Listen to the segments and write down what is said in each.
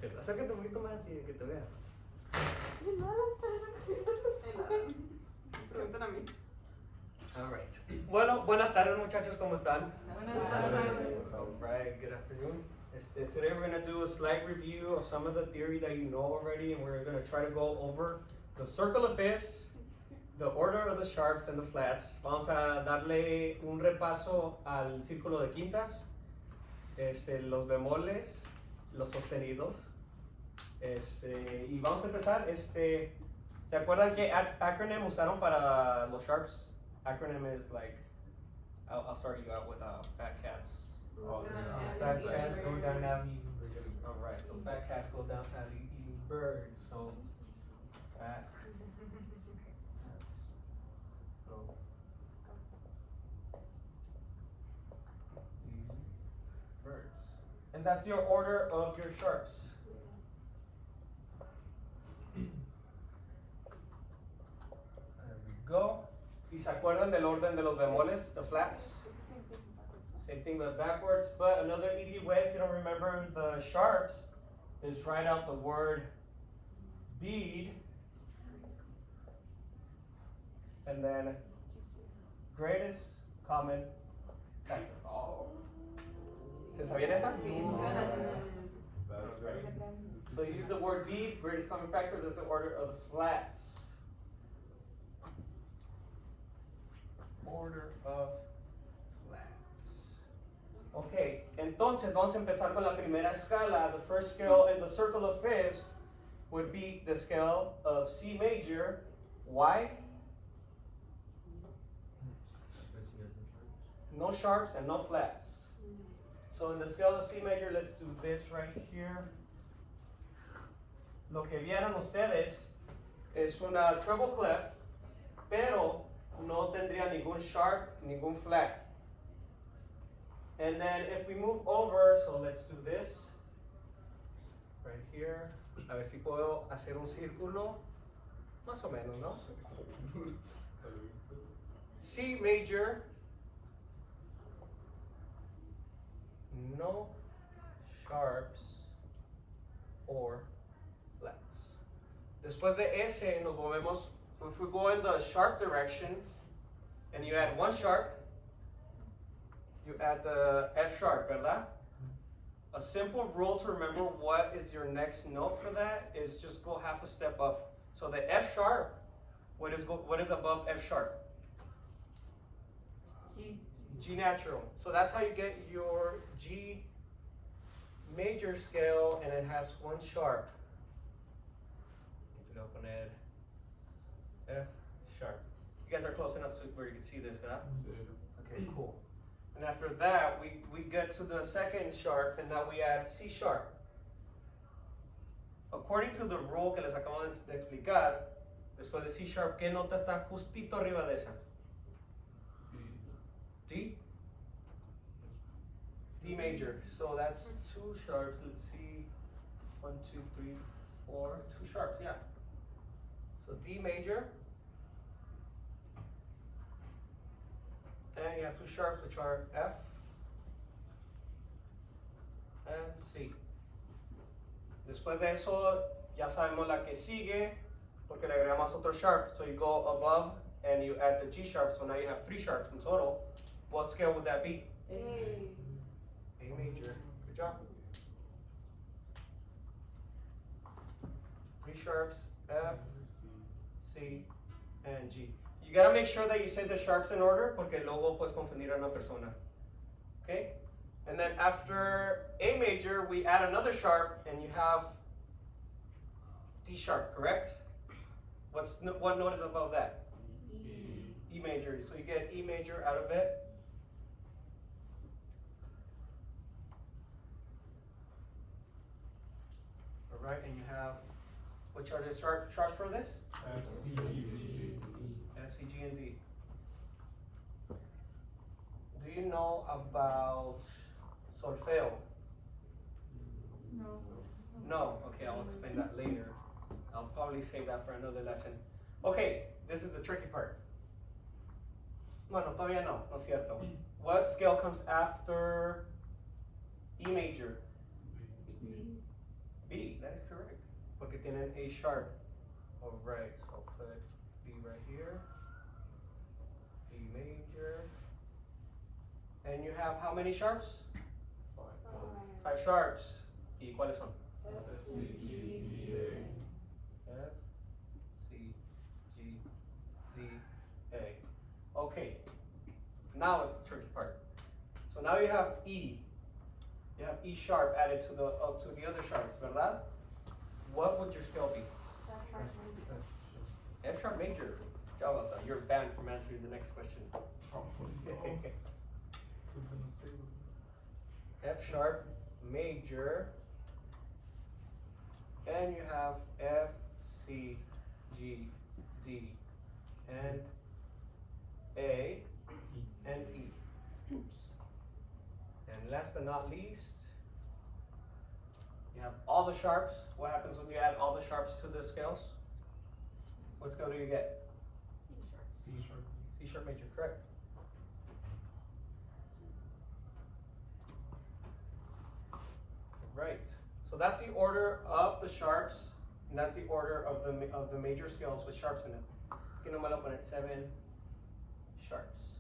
cierto. Acércate un poquito más y que te veas. Preguntan a mí. Alright. Bueno, buenas tardes muchachos, ¿cómo están? Buenas tardes. Alright, good afternoon. Today we're going to do a slight review of some of the theory that you know already, and we're going to try to go over the circle of fifths, the order of the sharps and the flats. Vamos a darle un repaso al círculo de quintas, los bemoles, los sostenidos, y vamos a empezar. ¿Se acuerdan qué acronym usaron para los sharps? Acronym is like, I'll start you out with fat cats. Fat cats go down alley. Alright, so fat cats go down alley eating birds. So fat go eating birds. And that's your order of your sharps. There we go. ¿Y se acuerdan del orden de los bemoles, the flats? Same thing but backwards. But another easy way, if you don't remember the sharps, is write out the word bead and then greatest common factor. ¿Se sabían esa? So you use the word bead, greatest common factor, that's the order of the flats. Order of flats. Okay, entonces vamos a empezar con la primera escala. The first scale in the circle of fifths would be the scale of C major. Why? No sharps and no flats. So in the scale of C major, let's do this right here. Lo que vieron ustedes es una treble clef, pero no tendría ningún sharp, ningún flat. And then if we move over, so let's do this right here. A ver si puedo hacer un círculo, más o menos, ¿no? C major, no sharps or flats. Después de ese nos movemos. If we go in the sharp direction and you add one sharp, you add the F sharp, ¿verdad? A simple rule to remember what is your next note for that is just go half a step up. So the F sharp, what is above F sharp? G natural. So that's how you get your G major scale, and it has one sharp. F sharp. You guys are close enough to where you can see this, huh? Okay, cool. And after that, we get to the second sharp, and now we add C sharp. According to the rule que les acabo de explicar, después de C sharp, ¿qué nota está justito arriba de esa? D? D major. So that's two sharps. Let's see. 1, 2, 3, 4. Two sharps, yeah. So D major. And you have two sharps, which are F and C. Después de eso, ya sabemos la que sigue, porque le agregamos otro sharp. So you go above and you add the G sharp, so now you have 3 sharps in total. What scale would that be? A major. Good job. 3 sharps, F, C, and G. You gotta make sure that you say the sharps in order, porque luego puedes confundir a una persona. Okay? And then after A major, we add another sharp, and you have D sharp, correct? What note is above that? E major. So you get E major out of it. All right, and you have, which are the sharps for this? F, C, G, D. F, C, G, and D. Do you know about solfeo? No. No? Okay, I'll explain that later. I'll probably save that for another lesson. Okay, this is the tricky part. Bueno, todavía no es cierto. What scale comes after E major? B. is correct. Porque tienen A sharp. Alright, so I'll put B right here. B major. And you have how many sharps? 5 sharps. ¿Y cuáles son? F, C, G, D, A. Okay. Now it's the tricky part. So now you have E. You have E sharp added to the other sharps, ¿verdad? What would your scale be? F sharp major. Jawasa, you're banned from answering the next question. F sharp major, and you have F, C, G, D, and A, and E. Oops. And last but not least, you have all the sharps. What happens when you add all the sharps to the scales? What scale do you get? C sharp. C sharp major, correct. Right. So that's the order of the sharps, and that's the order of the major scales with sharps in it. Que no me lo ponen 7 sharps.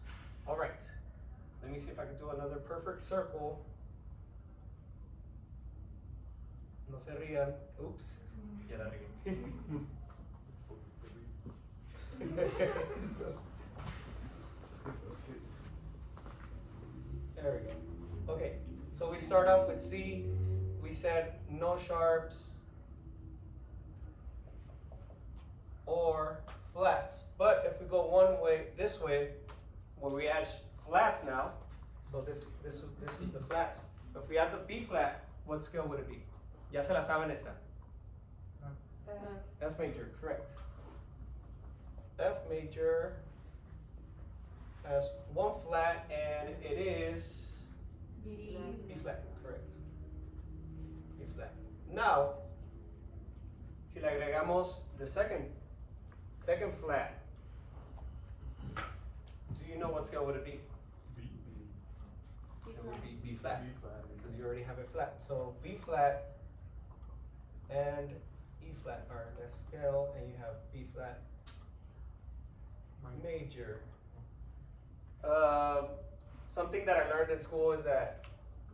All right. Let me see if I can do another perfect circle. No se rían. Oops. Get out of here. There we go. Okay, so we start off with C. We said no sharps or flats. But if we go one way, this way, where we add flats now, so this is the flats. If we add the B flat, what scale would it be? Ya se la saben esta. F major, correct. F major has one flat and it is B flat, correct. B flat. Now, si le agregamos the second flat, do you know what scale would it be? B. It would be B flat, because you already have a flat. So B flat and E flat are that scale, and you have B flat major. Something that I learned in school is that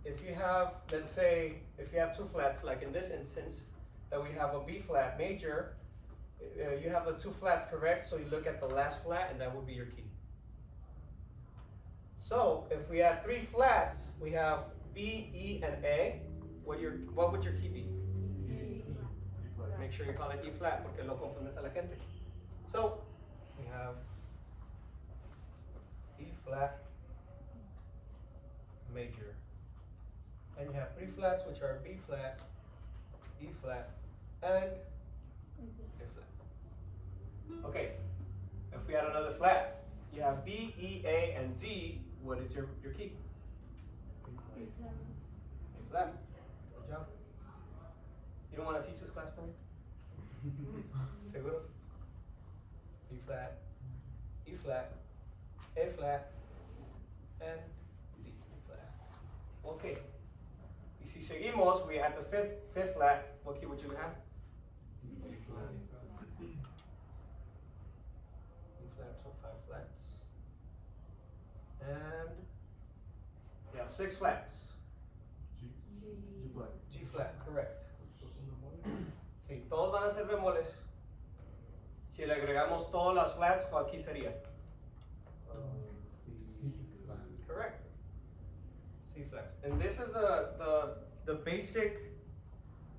if you have, let's say, if you have two flats, like in this instance, that we have a B flat major, you have the two flats correct, so you look at the last flat, and that would be your key. So if we add 3 flats, we have B, E, and A. What would your key be? Make sure you call it E flat, porque lo confundes a la gente. So we have E flat major. And you have 3 flats, which are B flat, E flat, and A flat. Okay, if we add another flat, you have B, E, A, and D. What is your key? A flat. Good job. You don't want to teach this class for me? ¿Seguros? B flat, E flat, A flat, and D flat. Okay. Y si seguimos, we add the fifth flat. What key would you have? D flat. D flat, so 5 flats. And we have 6 flats. G flat. G flat, correct. Sí, todos van a ser bemoles. Si le agregamos todas las flats, ¿cuál key sería? C flat. Correct. C flats. And this is the basic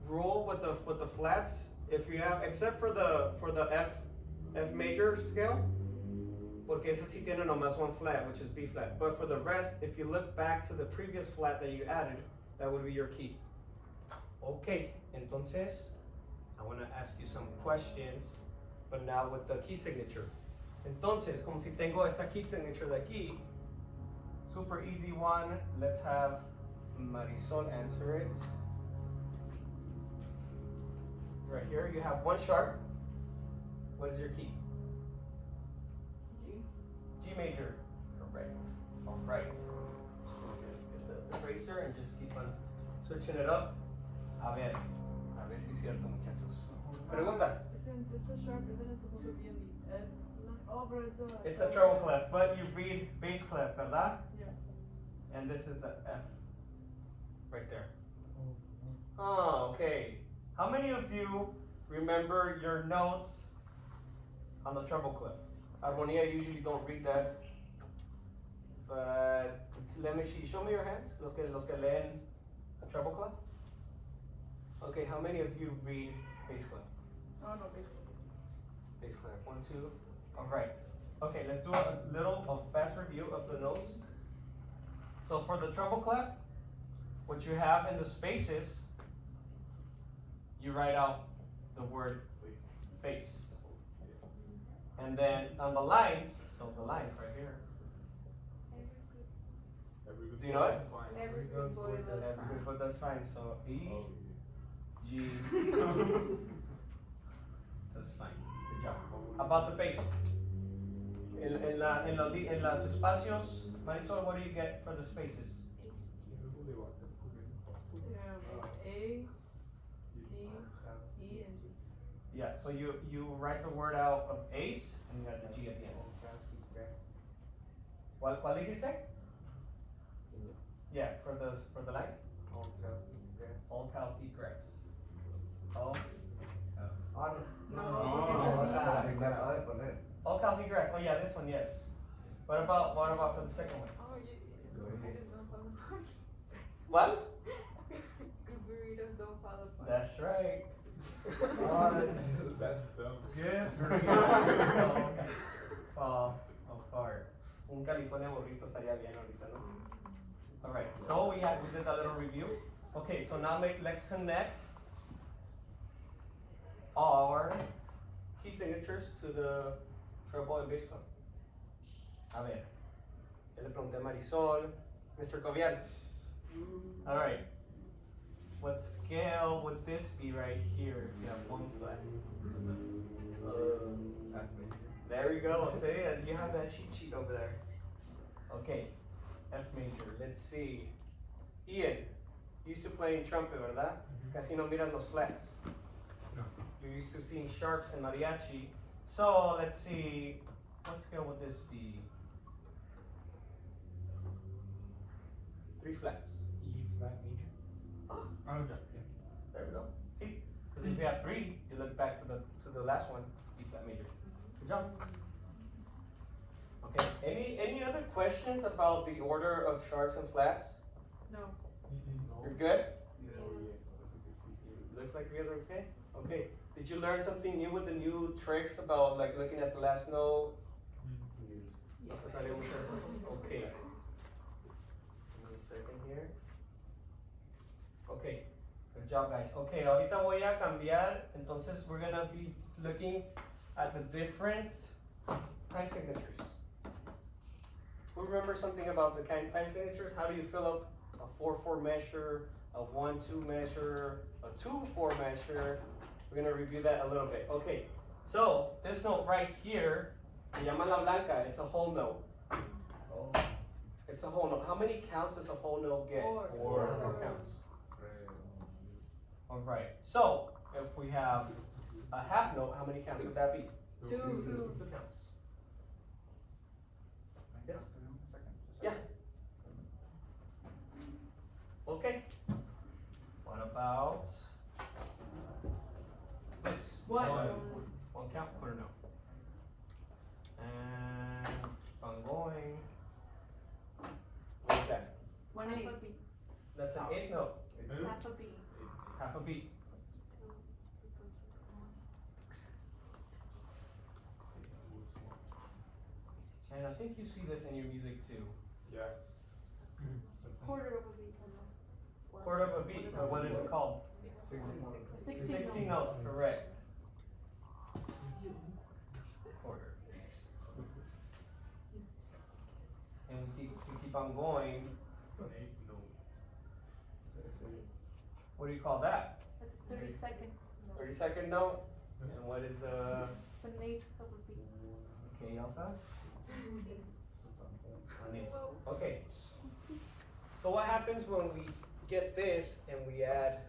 rule with the flats. If you have, except for the F major scale, porque ese sí tiene nomás one flat, which is B flat. But for the rest, if you look back to the previous flat that you added, that would be your key. Okay, entonces, I want to ask you some questions, but now with the key signature. Entonces, como si tengo esta key signature de aquí, super easy one. Let's have Marisol answer it. Right here, you have one sharp. What is your key? G major. Correct. All right. So get the eraser and just keep on switching it up. A ver, ver si es cierto, muchachos. Pregunta. Since it's a sharp, isn't it supposed to be in the F line? Oh, but it's a. It's a treble clef, but you read bass clef, ¿verdad? Yeah. And this is the F. Right there. Oh, okay. How many of you remember your notes on the treble clef? Armonía usually don't read that. But let me see. Show me your hands. Los que leen a treble clef. Okay, how many of you read bass clef? Oh, no, basically. Bass clef. 1, 2. All right. Okay, let's do a little fast review of the notes. So for the treble clef, what you have in the spaces, you write out the word face. And then on the lines, so the lines right here. Do you know it? Every good boy loves Every good boy does fine. So E, G. That's fine. Good job. About the bass. En los espacios, Marisol, what do you get for the spaces? Yeah, A, C, E, and G. Yeah, so you write the word out of ace and you got the G at the end. ¿Cuál dijiste? Yeah, for the lines? All cows eat grass. All cows. No, it's a B. All cows eat grass. Oh yeah, this one, yes. What about for the second one? Oh, you burritos don't fall apart. What? Good burritos don't fall apart. That's right. That's dumb. Good burrito. Fall apart. Un California burrito estaría bien ahorita, ¿no? All right. So we did a little review. Okay. So now let's connect our key signatures to the treble and bass clef. A ver. Ya le pregunté a Marisol. Mr. Cobian. All right. What scale would this be right here if you have one flat? There we go. See, you have that cheat sheet over there. Okay, F major. Let's see. Ian, you used to play trumpet, ¿verdad? Casi no miras los flats. No. You're used to seeing sharps and mariachi. So let's see. What scale would this be? 3 flats. E flat major. Oh, Oh, yeah. there we go. See, because if you have 3, you look back to the last one, E flat major. Good job. Okay. Any other questions about the order of sharps and flats? No. You're good? Yeah. Looks like you guys are okay. Okay. Did you learn something new with the new tricks about like looking at the last note? No se salió mucho. Okay. Give me a second here. Okay. Good job, guys. Okay, ahorita voy a cambiar. Entonces we're gonna be looking at the different time signatures. Who remembers something about the kind time signatures? How do you fill up a 4/4 measure, a 1/2 measure, a 2/4 measure? We're gonna review that a little bit. Okay, so this note right here, se llama la blanca. It's a whole note. It's a whole note. How many counts does a whole note get? 4. 4 counts. All right. So if we have a half note, how many counts would that be? 2. 2 counts. Yes. Yeah. Okay. What about this? What? One count, put a note. And I'm going. What is that? 1/8. That's an 8th note. Half a beat. Half a beat. And I think you see this in your music too. Yeah. Quarter of a beat. Quarter of a beat. So what is it called? 16 notes, correct. Quarter. And we keep on going. What do you call that? That's 30-second. 32nd note. And what is It's an eighth of a beat. okay, Elsa? Okay. So what happens when we get this and we add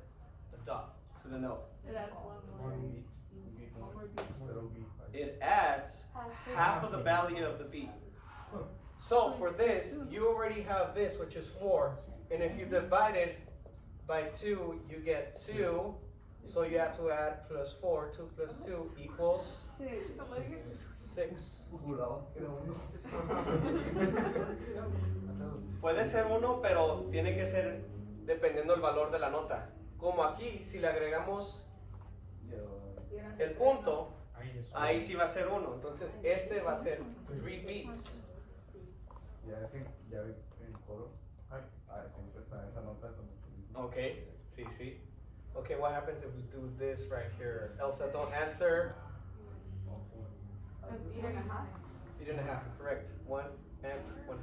a dot to to the note. It adds one more. One more beat. That'll be five. It adds half of the value of the beat. So for this, you already have this, which is 4. And if you divide it by 2, you get 2. So you have to add plus 4. 2 plus 2 equals 6. Puede ser 1, pero tiene que ser dependiendo del valor de la nota. Como aquí, si le agregamos el punto, ahí sí va a ser 1. Entonces este va a ser 3 beats. Ya es que ya vi el coro. Siempre está esa nota como Okay, sí, sí. Okay, what happens if we do this right here? Elsa, don't answer. Beat and a half. Beat and a half, correct. 1 and 1/2.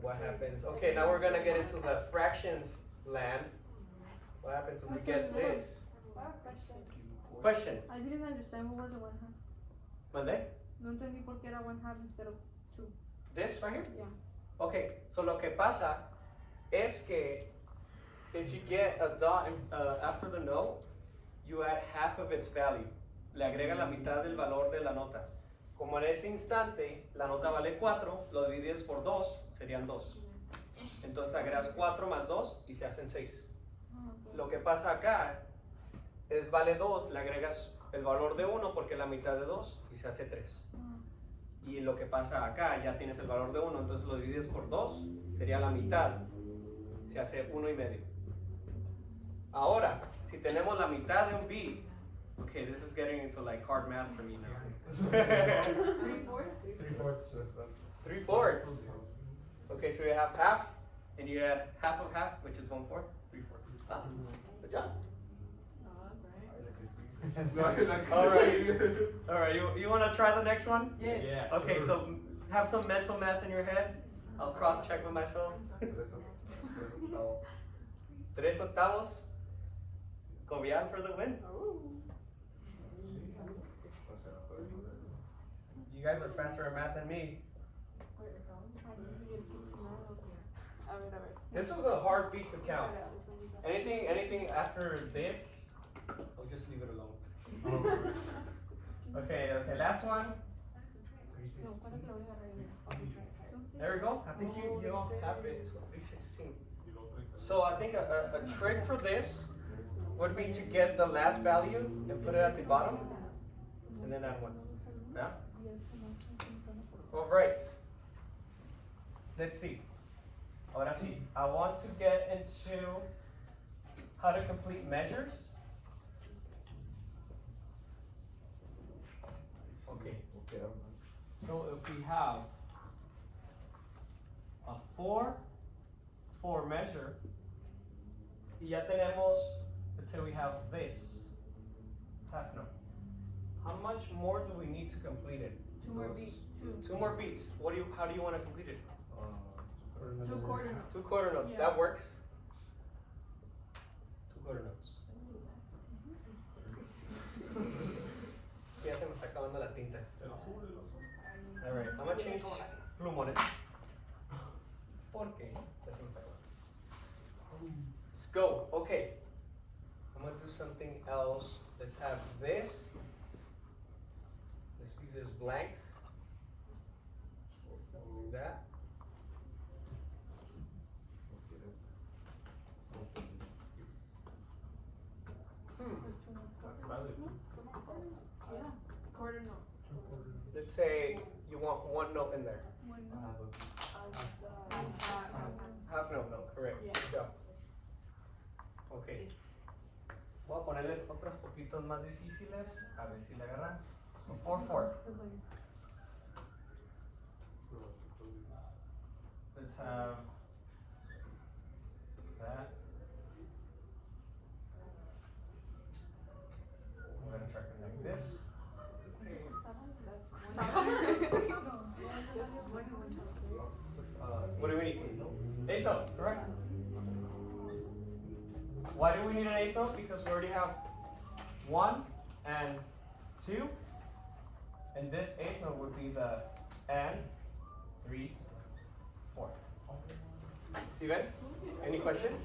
What happens? Okay, now we're gonna get into the fractions land. What happens if we get this? Question. I didn't understand what was the 1/2. Monday? No entendí por qué era 1/2 instead of 2. This right here? Yeah. Okay, so lo que pasa es que if you get a dot after the note, you add half of its value. Le agrega la mitad del valor de la nota. Como en ese instante la nota vale 4, lo divides por 2, serían 2. Entonces agregas 4 más 2 y se hacen 6. Lo que pasa acá es vale 2, le agregas el valor de 1 porque es la mitad de 2 y se hace 3. Y lo que pasa acá, ya tienes el valor de 1, entonces lo divides por 2, sería la mitad, se hace 1,5. Ahora, si tenemos la mitad de un beat, okay, this is getting into like hard math for me now. 3/4. 3/4. 3/4. Okay, so you have half, and you add half of half, which is 1/4, 3/4. Ah, good job. No, that's right. All right, you want to try the next one? Yeah. Yeah. Okay, so have some mental math in your head. I'll cross check with myself. 3 octavos. Cobian for the win. You guys are faster at math than me. This was a hard beat to count. Anything after this, I'll just leave it alone. Okay, last one. There we go. I think you all have it. 316. So I think a trick for this would be to get the last value and put it at the bottom, and then add 1. Yeah? All right. Let's see. Ahora sí, I want to get into how to complete measures. Okay. So if we have a 4 measure, y ya tenemos, let's say we have this half note. How much more do we need to complete it? 2 more beats. 2 more beats. How do you want to complete it? 2 quarter notes. 2 quarter notes. Yeah. That works. 2 quarter notes. Es que ya se me está acabando la tinta. All right, I'm gonna change plumones. Porque ya se me está acabando. Let's go. Okay. I'm gonna do something else. Let's have this. Let's leave this blank. Do that. Yeah. Quarter notes. Let's say you want 1 note in there. Half note, no, correct. Yeah. Good job. Okay. Voy a ponerles otros poquitos más difíciles, a ver si le agarran. So 4/4. Let's have that. I'm gonna try to connect this. What do we need? 8th note, correct? Why do we need an 8th note? Because we already have 1 and 2. And this 8th note would be the and 3, 4. See that? Any questions?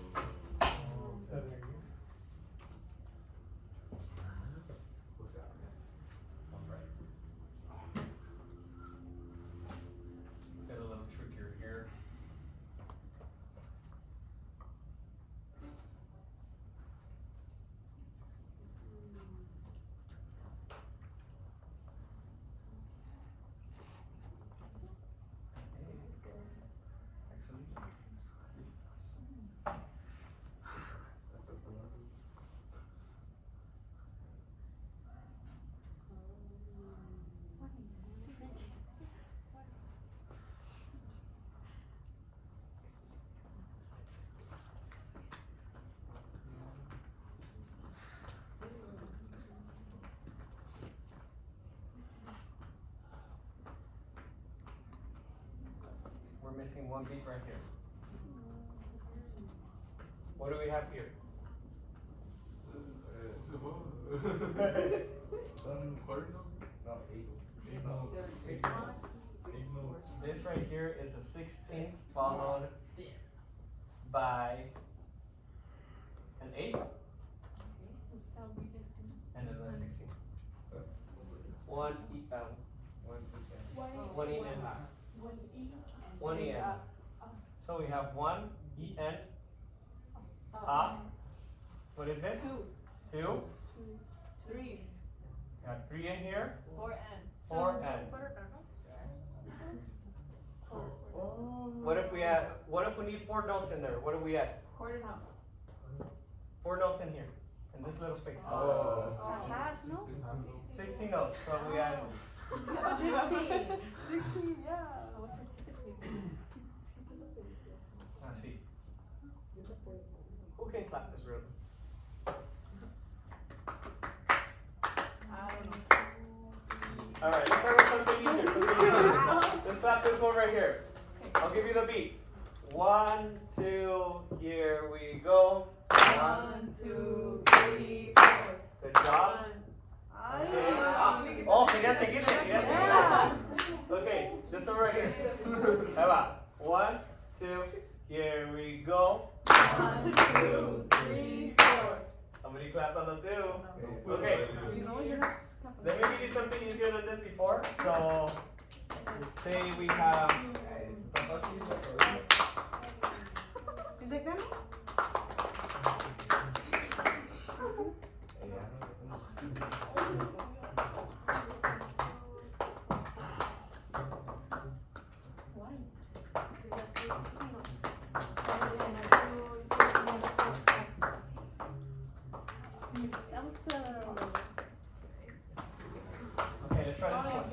missing one beat right here. What do we have here? No, 8. No. 16. This right here is a 16th followed by an 8 and then a 16. One E L. One E N. One E N. So we have one E N. What is this? 2. 3. We have 3 in here. 4 N. 4 N. What if we need 4 notes in there? What do we add? Quarter note. 4 notes in here. In this little space. Half, no? 16 notes. So we add 16, yeah. let's see. Who can clap this rhythm? I don't know. Alright, let's start with something easier. Let's clap this one right here. I'll give you the beat. 1, 2, here we go. 1, 2, 3, 4. Good job. Okay. Oh, quería seguirle. Okay, this one right here. Ahí va. 1, 2, here we go. 1, 2, 3, 4. Somebody clapped on the 2. Okay. You know you're not. Let me give you something easier than this before. So, let's say we have. Is it gonna? Okay, let's try this one.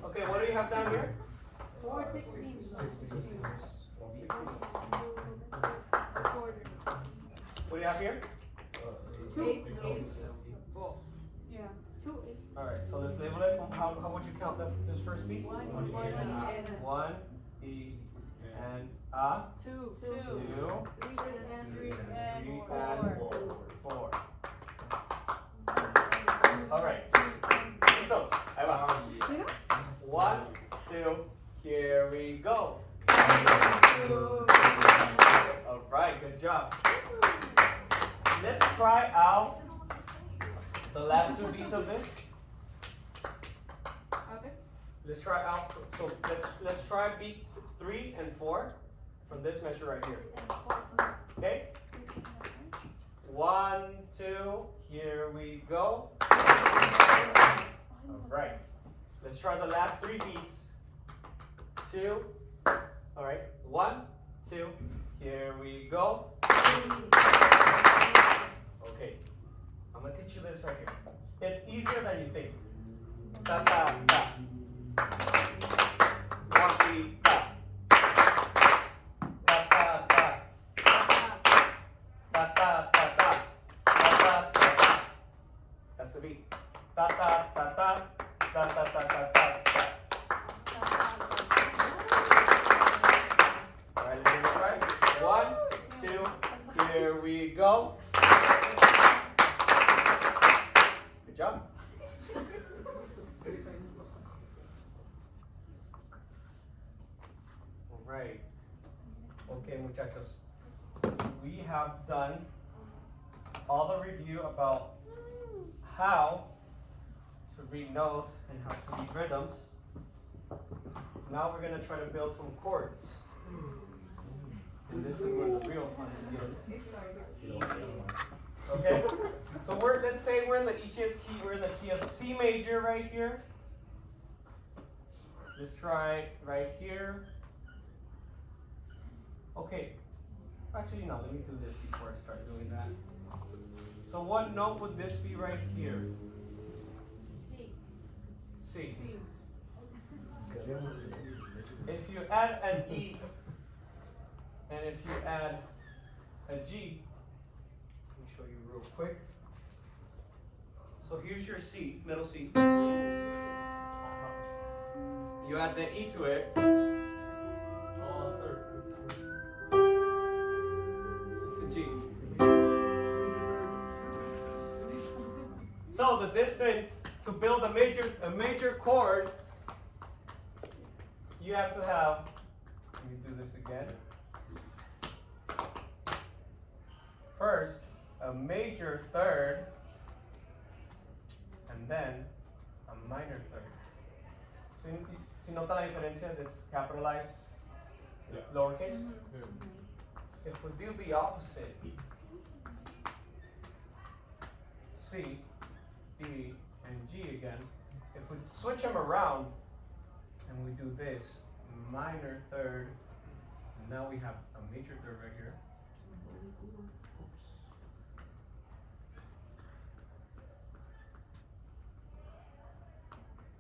Okay, what do you have down here? 4, 16. What do you have here? 8. Yeah. 2, 8. Alright, so let's label it. How would you count this first beat? 1, 1, E, and A. 2, 2, 3, 3, and and 4. 4. Alright, listos. Ahí va. 1, 2, here we go. Alright, good job. Let's try out the last 2 beats of this. Let's try out, so let's try beats 3 and 4 from this measure right here. Okay? 1, 2, here we go. Alright. Let's try the last 3 beats. 2. Alright. 1, 2, here we go. Okay. I'm gonna teach you this right here. It's easier than you think. Ta ta ta. 1, 3, ta. Ta ta ta. Ta ta ta ta. Ta ta ta ta. That's the beat. Ta ta ta ta. Ta ta ta ta ta. Alright, let's try. 1, 2, here we go. Good job. Alright. Okay, muchachos. We have done all the review about how to read notes and how to read rhythms. Now we're going to try to build some chords. And this is where the real fun begins. Okay? So let's say we're in the easiest key, we're in the key of C major right here. Let's try right here. Okay. Actually, no, let me do this before I start doing that. So what note would this be right here? C. If you add an E, and if you add a G, let me show you real quick. So here's your C, middle C. You add the E to it, know the distance to build a major chord, you have to have, let me do this again. First, a major third, and then a minor third. Si nota la diferencia, this capitalized, Yeah. lowercase. Yeah. If we do the opposite, C, E, and G again, if we switch them around and we do this, minor third, and now we have a major third right here.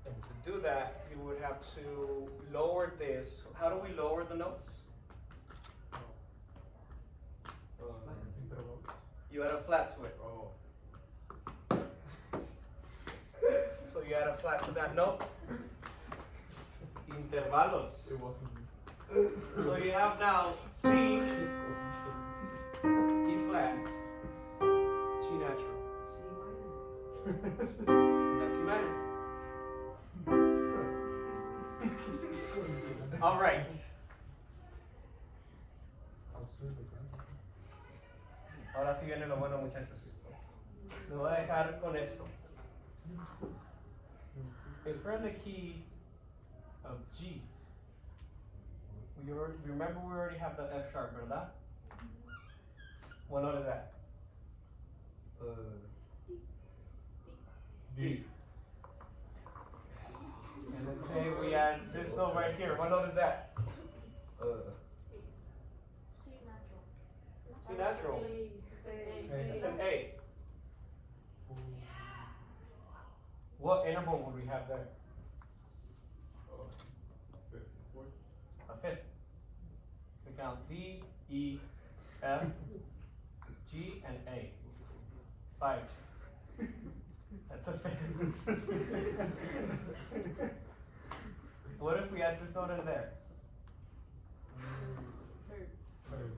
And to do that, you would have to lower this. How do we lower the notes? You add a flat to it. Oh. So you add a flat to that note. Intervalos. It wasn't. So you have now C, E flat, G natural, and that's C minor. All right. Ahora sí viene lo bueno, muchachos. Lo voy a dejar con esto. If we're in the key of G, remember we already have the F sharp, ¿verdad? What note is that? D. And then say we add this note right here. What note is that? C natural. It's an A. What interval would we have there? A fifth. So count D, E, F, G, and A. It's 5. That's a fifth. What if we add this note in there?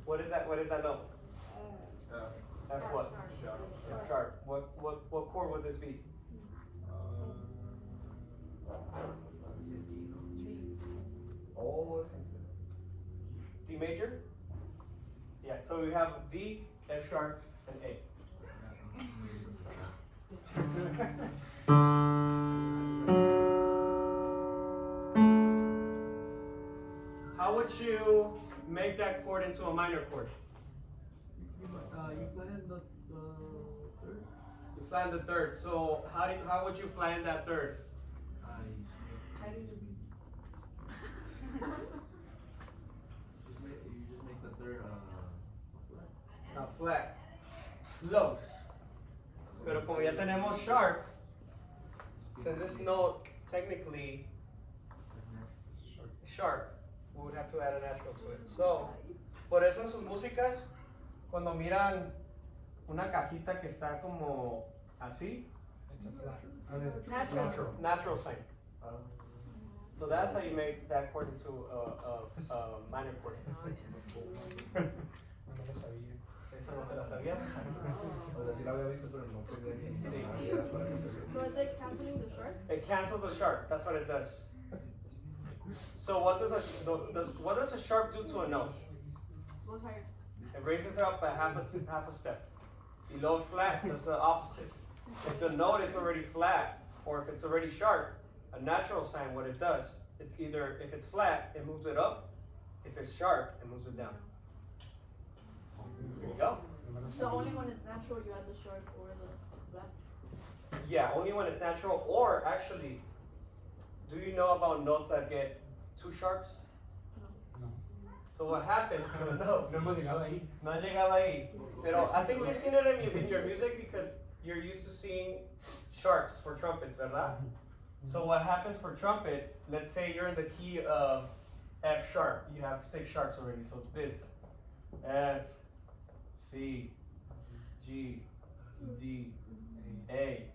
What is that? What is that note? F what? F sharp. What chord would this be? Oh, D major? Yeah, so we have D, F sharp, and A. How would you make that chord into a minor chord? You flatten the third. You flatten the third. So how would you flatten that third? You just make the third flat. Not flat. Los. Pero como ya tenemos sharp, since this note technically is sharp, we would have to add a natural to it. So, por eso en sus músicas, cuando miran una cajita que está como así, It's a flat. Natural. natural sign. So that's how you make that chord into a minor chord. No lo sabía. Eso no se la sabía. O sea, sí la había visto, pero no podía Sí. So it's like canceling the sharp? It cancels the sharp. That's what it does. So what does a sharp do to a note? Goes higher. It raises it up by half a step. Y low flat does the opposite. If the note is already flat, or if it's already sharp, a natural sign, what it does, it's either, if it's flat, it moves it up. If it's sharp, it moves it down. There you go. So only when it's natural you add the sharp or the flat? Yeah, only when it's natural, or actually, do you know about notes that get two sharps? No. So what happens, no hemos llegado ahí. no han llegado ahí. Pero I think you've seen it in your music because you're used to seeing sharps for trumpets, ¿verdad? So what happens for trumpets, let's say you're in the key of F sharp, you have 6 sharps already, so it's this. F, C, G, D, A,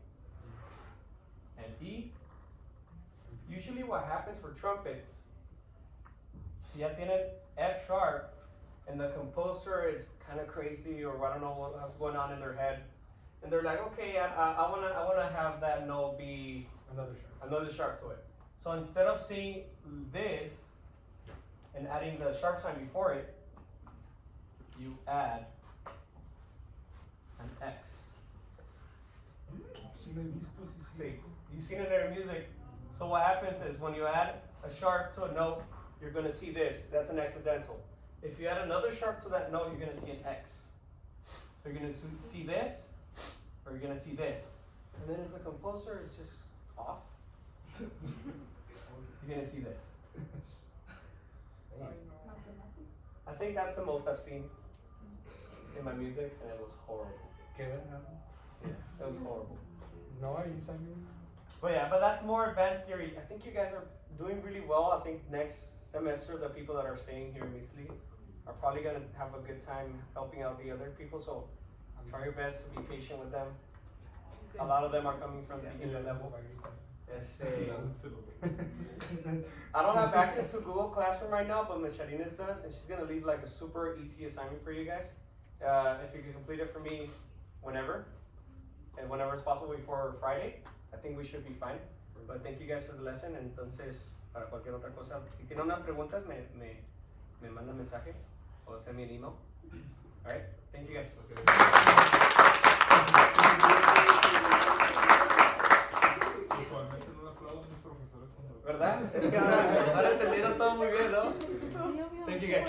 and E. Usually what happens for trumpets, si ya tienen F sharp, and the composer is kind of crazy, or I don't know what's going on in their head, and they're like, okay, I wanna have that note be Another sharp. another sharp to it. So instead of seeing this and adding the sharp sign before it, you add an X. Sí lo he visto, sí, sí. See, you've seen it in their music. So what happens is when you add a sharp to a note, you're gonna see this. That's an accidental. If you add another sharp to that note, you're gonna see an X. So you're gonna see this, or you're gonna see this. And then if the composer is just off, you're gonna see this. I think that's the most I've seen in my music, and it was horrible. ¿Qué verga? Yeah, it was horrible. No, ahí salió. But yeah, but that's more advanced theory. I think you guys are doing really well. I think next semester, the people that are staying here in Misli are probably gonna have a good time helping out the other people. So try your best to be patient with them. A lot of them are coming from the beginner level. I don't have access to Google Classroom right now, but Ms. Sharinas does, and she's gonna leave like a super easy assignment for you guys. If you can complete it for me whenever, and whenever it's possible before Friday, I think we should be fine. But thank you guys for the lesson. Entonces, para cualquier otra cosa, si tienen unas preguntas, me mandan mensaje o send me an email. Alright, thank you guys. Usualmente no le aplaudo a mis profesores cuando... ¿Verdad? Es que ahora entendieron todo muy bien, ¿no? Sí, obvio. Thank you guys.